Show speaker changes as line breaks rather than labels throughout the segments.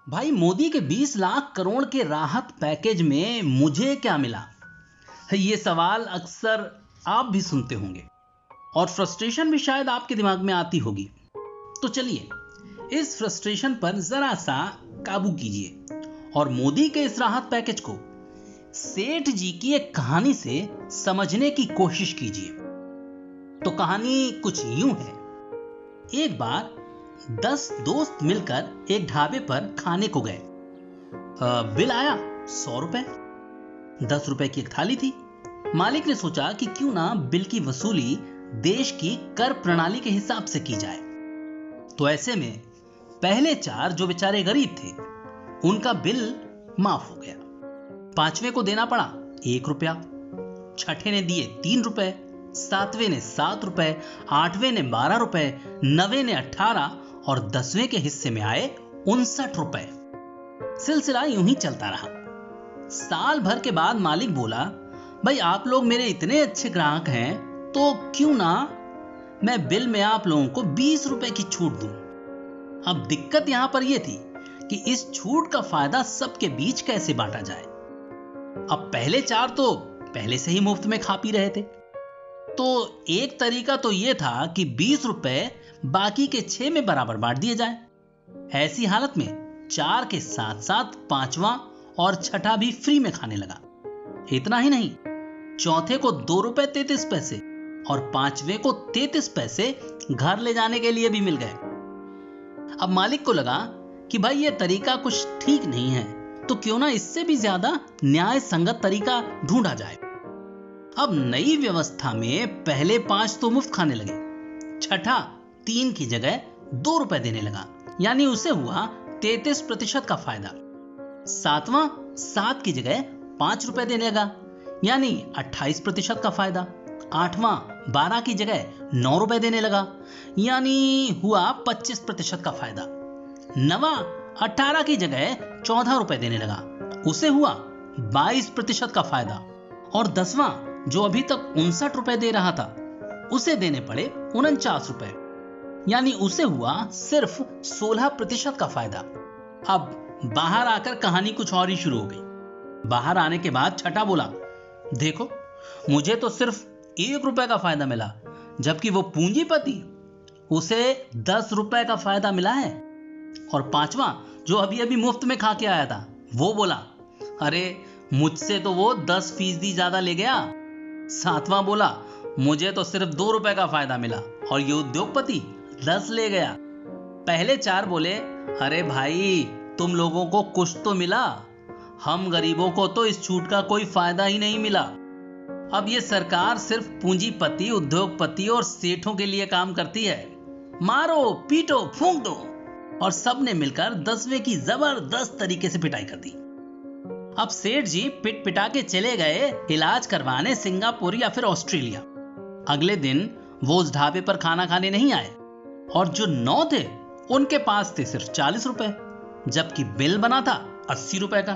भाई मोदी के 20 लाख करोड़ के राहत पैकेज में मुझे क्या मिला? ये सवाल अक्सर आप भी सुनते होंगे और फ्रस्ट्रेशन भी शायद आपके दिमाग में आती होगी। तो चलिए इस फ्रस्ट्रेशन पर जरा सा काबू कीजिए और मोदी के इस राहत पैकेज को सेठ जी की एक कहानी से समझने की कोशिश कीजिए। तो कहानी कुछ यूं है। एक बार 10 दोस्त मिलकर एक ढाबे पर खाने को गए। बिल आया 100 रुपए। 10 रुपए की एक थाली थी। मालिक ने सोचा कि क्यों ना बिल की वसूली देश की कर प्रणाली के हिसाब से की जाए। तो ऐसे में पहले 4 जो बेचारे गरीब थे उनका बिल माफ हो गया। 5वें को देना पड़ा 1 रुपया, 6ठे ने दिए 3 रुपए, 7वें ने 7 रुपए, 8वें ने 12 रुपए, 9वें ने 18 और 10वें के हिस्से में आए 59 रुपए। सिलसिला यूं ही चलता रहा। साल भर के बाद मालिक बोला, भाई आप लोग मेरे इतने अच्छे ग्राहक हैं तो क्यों ना मैं बिल में आप लोगों को 20 रुपए की छूट दूं। अब दिक्कत यहां पर यह थी कि इस छूट का फायदा सबके बीच कैसे बांटा जाए। अब पहले 4 तो पहले से ही मुफ्त में खा पी रहे थे। तो एक तरीका तो यह था कि 20 रुपए बाकी के 6 में बराबर बांट दिए जाए। ऐसी हालत में 4 के साथ साथ 5वां और 6ठा भी फ्री में खाने लगा। इतना ही नहीं, चौथे को 2 रुपए 33 पैसे और 5वें को 33 पैसे घर ले जाने के लिए भी मिल गए। अब मालिक को लगा कि भाई ये तरीका कुछ ठीक नहीं है, तो क्यों ना इससे भी ज्यादा न्याय संगत तरीका ढूंढा जाए। अब नई व्यवस्था में पहले 5 तो मुफ्त खाने लगे, 6ठा 3 की जगह 2 रुपए देने लगा, यानी उसे हुआ 33% का फायदा। 7वां 7 की जगह 5 रुपए देने लगा, यानी 28% का फायदा। 8वां 12 की जगह 9 रुपए देने लगा, यानी हुआ 25% का फायदा। 9वां 18 की जगह 14 रुपए देने लगा, उसे हुआ 22% का फायदा। और 10वां जो अभी तक 59 रुपए दे रहा था उसे देने पड़े 49 रुपए, यानी उसे हुआ सिर्फ 16% का फायदा। अब बाहर आकर कहानी कुछ और ही शुरू हो गई। बाहर आने के बाद 6ठा बोला, देखो मुझे तो सिर्फ 1 रुपए का फायदा मिला, जबकि वो पूंजीपति उसे 10 रुपए का फायदा मिला है। और 5वां जो अभी अभी मुफ्त में खा के आया था वो बोला, अरे मुझसे तो वो 10% ज्यादा ले गया। 7वां बोला, मुझे तो सिर्फ 2 रुपए का फायदा मिला और ये उद्योगपति 10 ले गया। पहले 4 बोले, अरे भाई तुम लोगों को कुछ तो मिला, हम गरीबों को तो इस छूट का कोई फायदा ही नहीं मिला। अब ये सरकार सिर्फ पूंजीपति, उद्योगपति और सेठों के लिए काम करती है। मारो पीटो फूंक दो। और सबने मिलकर 10वें की जबरदस्त तरीके से पिटाई कर दी। अब सेठ जी पिट पिटा के चले गए इलाज करवाने सिंगापुर या फिर ऑस्ट्रेलिया। अगले दिन वो उस ढाबे पर खाना खाने नहीं आए और जो 9 थे उनके पास थे सिर्फ 40 रुपए, जबकि बिल बना था 80 रुपए का।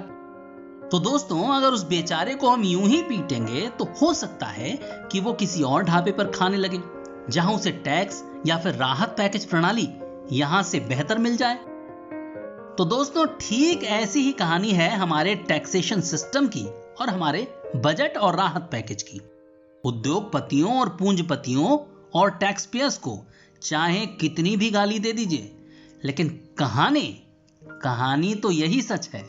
तो दोस्तों, अगर उस बेचारे को हम यूं ही पीटेंगे तो हो सकता है कि वो किसी और ढाबे पर खाने लगे जहां उसे टैक्स या फिर राहत पैकेज प्रणाली यहां से बेहतर मिल जाए। तो दोस्तों, ठीक ऐसी ही कहानी है हमारे टैक्सेशन सिस्टम की और हमारे बजट और राहत पैकेज की। उद्योगपतियों और पूंजीपतियों और टैक्स पेयर्स को चाहे कितनी भी गाली दे दीजिए, लेकिन कहानी तो यही सच है